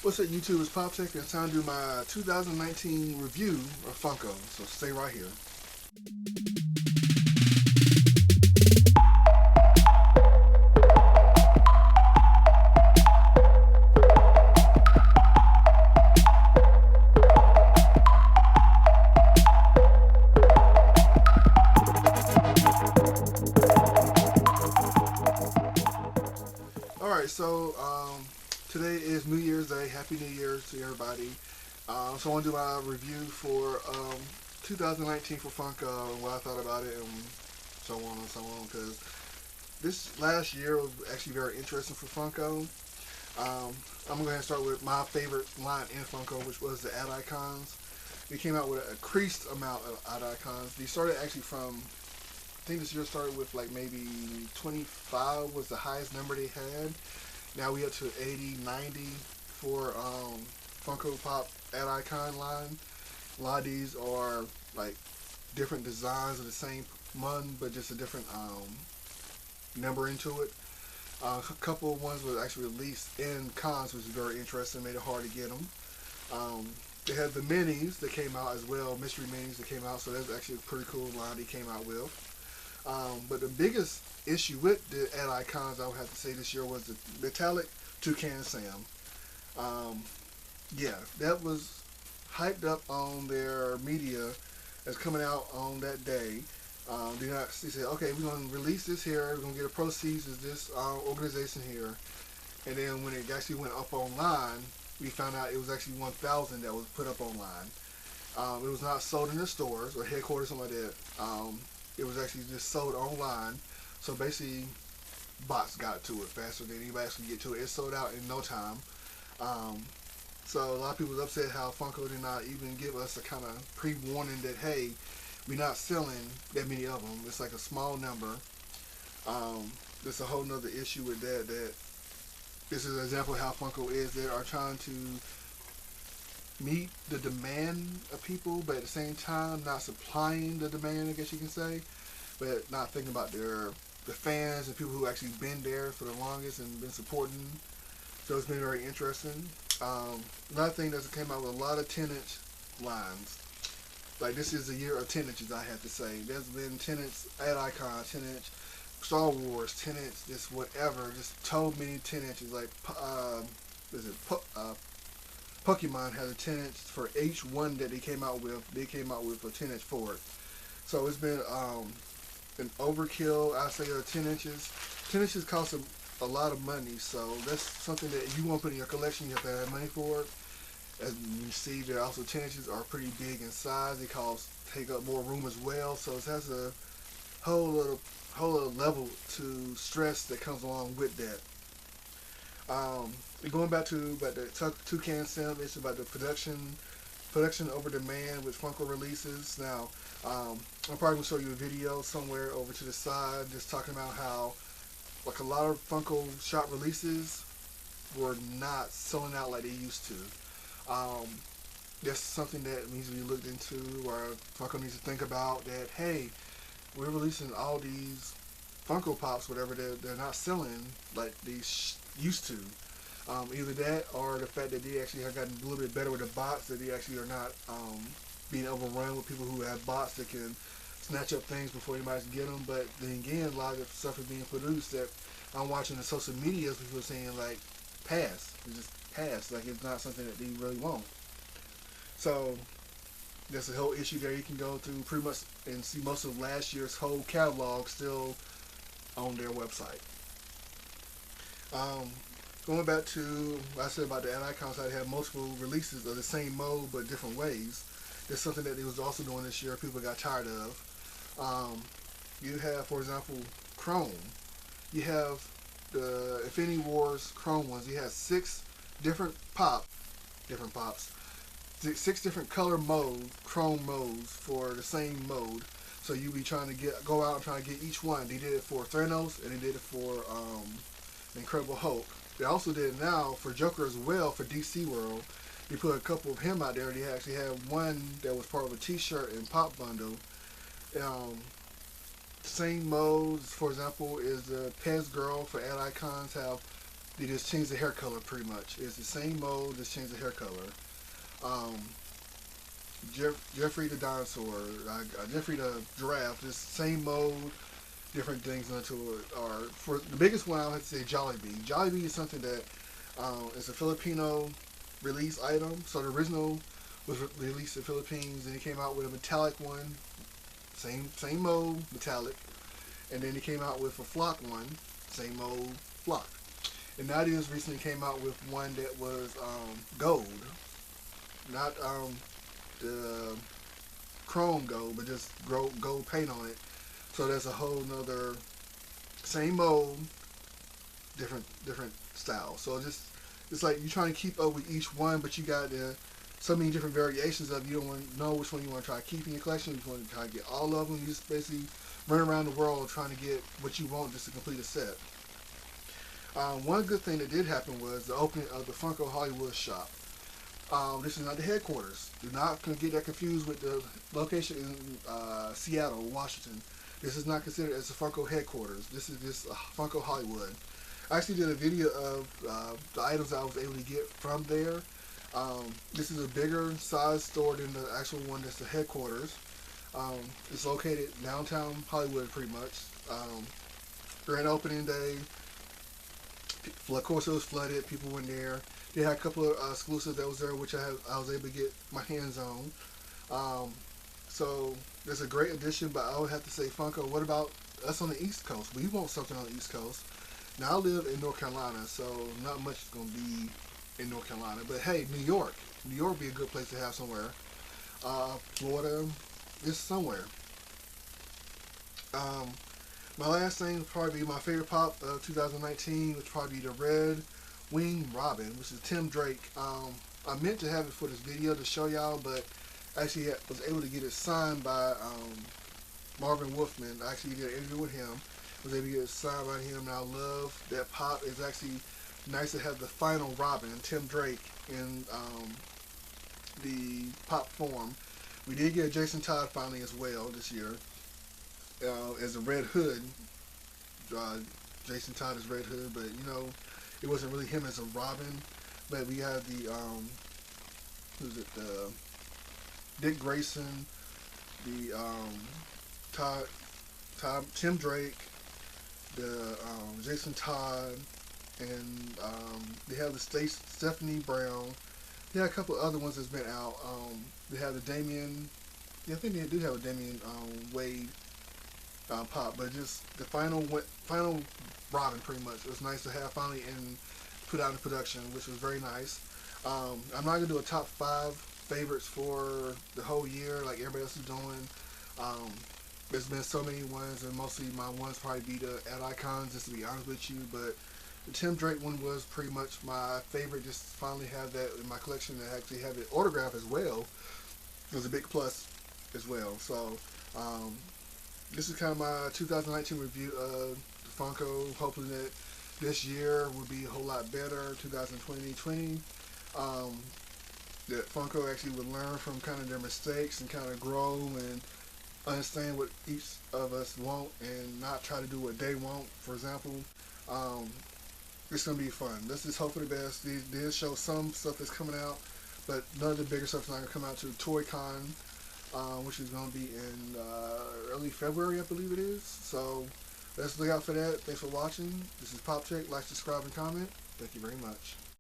What's up, YouTube? It's Pop Tech, and it's time to do my 2019 review of Funko. So stay right here. Alright, so today is New Year's Day. Happy New Year's to everybody. So I want to do my review for 2019 for Funko and what I thought about it and so on and so on, because this last year was actually very interesting for Funko. I'm going to go ahead and start with my favorite line in Funko, which was the ad icons. They came out with an increased amount of ad icons. They started actually from, I think this year started with like maybe 25 was the highest number they had. Now we up to 80, 90 for Funko Pop ad icon line. A lot of these are like different designs of the same one, but just a different number into it. A couple of ones were actually released in cons, which is very interesting. Made it hard to get them. They had the minis that came out as well, mystery minis that came out, so that's actually a pretty cool line they came out with. But the biggest issue with the ad icons, I would have to say this year, was the metallic Toucan Sam. Yeah, that was hyped up on their media as coming out on that day. They said, okay, we're going to release this here. We're going to get the proceeds of this organization here. And then when it actually went up online, we found out it was actually 1,000 that was put up online. It was not sold in the stores or headquarters, something like that. It was actually just sold online. So basically, bots got to it faster than anybody else could get to it. It sold out in no time. So a lot of people was upset how Funko did not even give us a kind of pre-warning that, hey, we're not selling that many of them. It's like a small number. There's a whole nother issue with that. That this is an example of how Funko is. They are trying to meet the demand of people, but at the same time not supplying the demand, I guess you can say, but not thinking about the fans and people who actually been there for the longest and been supporting. So it's been very interesting. Another thing that came out with a lot of Tenant lines. Like, this is the year of Tenants, I have to say. There's been Tenants, ad icon, Tenants, Star Wars, Tenants, just whatever, just so many Tenants. Like, Pokemon has a Tenants for each one that they came out with. They came out with a Tenants for it. So it's been an overkill, I say, of 10 inches. 10 inches cost a lot of money, so that's something that if you want to put in your collection, you have to have money for it. As you see, there also 10 inches are pretty big in size. They take up more room as well, so it has a whole little level to stress that comes along with that. Going back to the Toucan Sam, it's about the production over demand with Funko releases. Now, I'm probably gonna show you a video somewhere over to the side, just talking about how like a lot of Funko shop releases were not selling out like they used to. That's something that needs to be looked into, or Funko needs to think about that, hey, we're releasing all these Funko Pops, whatever, they're not selling like they used to. Either that or the fact that they actually have gotten a little bit better with the bots, that they actually are not being overrun with people who have bots that can snatch up things before anybody can get them. But then again, a lot of stuff is being produced that I'm watching the social medias, people are saying like, pass. It's just pass. Like, it's not something that they really want. So there's a whole issue there. You can go through pretty much and see most of last year's whole catalog still on their website. Going back to what I said about the ad icons, I had multiple releases of the same mode but different ways. That's something that they was also doing this year. People got tired of. You have, for example, Chrome. You have the Infinity Wars Chrome ones. You have 6 different pops, 6 different color Chrome modes for the same mode. So you be trying to go out and try to get each one. They did it for Thanos and they did it for Incredible Hulk. They also did it now for Joker as well for DC World. They put a couple of him out there. They actually had one that was part of a T-shirt and pop bundle. Same modes, for example, is the Pez Girl for ad icons. Have They just changed the hair color pretty much. It's the same mold, just changed the hair color. Um, Jeffrey the dinosaur, Jeffrey the giraffe, just same mold, different things into it. Or for the biggest one, I would have to say Jollibee. Jollibee is something that is a Filipino release item. So the original was released in the Philippines, and it came out with a metallic one, same mold, metallic, and then it came out with a flock one, same mold, flock. And now they just recently came out with one that was gold, not the chrome gold, but just gold paint on it. So there's a whole nother same mold, different style. So just it's like you're trying to keep up with each one, but you got so many different variations of. You don't want to know which one you want to try to keep in your collection. You want to try to get all of them. You just basically run around the world trying to get what you want just to complete a set. One good thing that did happen was the opening of the Funko Hollywood shop. This is not the headquarters. Do not get that confused with the location in Seattle, Washington. This is not considered as the Funko headquarters. This is just Funko Hollywood. I actually did a video of the items I was able to get from there. This is a bigger size store than the actual one that's the headquarters. It's located downtown Hollywood pretty much. Grand opening day. Of course, it was flooded. People went there. They had a couple of exclusives that was there, which I was able to get my hands on. So there's a great addition, but I would have to say, Funko, what about us on the East Coast? We want something on the East Coast. Now I live in North Carolina, so not much is going to be in North Carolina. But hey, New York would be a good place to have somewhere. Florida, just somewhere. My last thing would probably be my favorite pop of 2019, which would probably be the Red Wing Robin, which is Tim Drake. I meant to have it for this video to show y'all, but actually I was able to get it signed by Marvin Wolfman. I actually did an interview with him. Was able to get it signed by him, and I love that pop. It's actually nice to have the final Robin, Tim Drake, in the pop form. We did get Jason Todd finally as well this year as a Red Hood. Jason Todd is Red Hood, but you know, it wasn't really him as a Robin. But we have the who's it? Dick Grayson, the Tim Drake, the Jason Todd, and they have the Stephanie Brown. They had a couple of other ones that's been out. They have the Damian. Yeah, I think they do have a Damian Wade pop, but just the final Robin pretty much. It was nice to have finally and put out in production, which was very nice. I'm not gonna do a top 5 favorites for the whole year like everybody else is doing. There's been so many ones, and mostly my ones probably be the ad icons, just to be honest with you. But the Tim Drake one was pretty much my favorite. Just to finally have that in my collection and actually have it autographed as well. It was a big plus as well. So this is kind of my 2019 review of the Funko. Hopefully that this year will be a whole lot better. 2020. That Funko actually would learn from kind of their mistakes and kind of grow and understand what each of us want and not try to do what they want. For example, it's going to be fun. Let's just hope for the best. They did show some stuff that's coming out, but none of the bigger stuff is not going to come out to Toy Con, which is going to be in early February, I believe it is. So let's look out for that. Thanks for watching. This is Pop Check. Like, subscribe, and comment. Thank you very much.